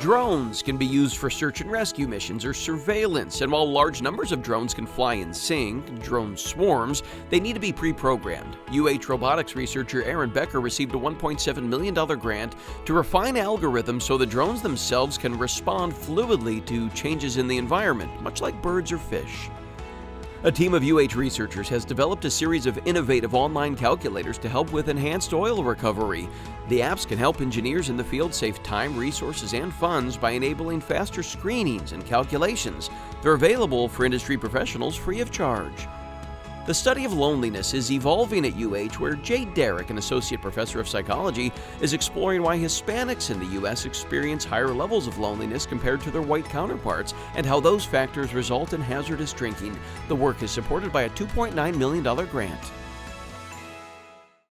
Drones can be used for search and rescue missions or surveillance, and while large numbers of drones can fly in sync, drone swarms, they need to be pre-programmed. robotics researcher Aaron Becker received a $1.7 million grant to refine algorithms so the drones themselves can respond fluidly to changes in the environment, much like birds or fish. A team of researchers has developed a series of innovative online calculators to help with enhanced oil recovery. The apps can help engineers in the field save time, resources, and funds by enabling faster screenings and calculations. They're available for industry professionals free of charge. The study of loneliness is evolving at where Jaye Derrick, an associate professor of psychology, is exploring why Hispanics in the U.S. experience higher levels of loneliness compared to their white counterparts and how those factors result in hazardous drinking. The work is supported by a $2.9 million grant.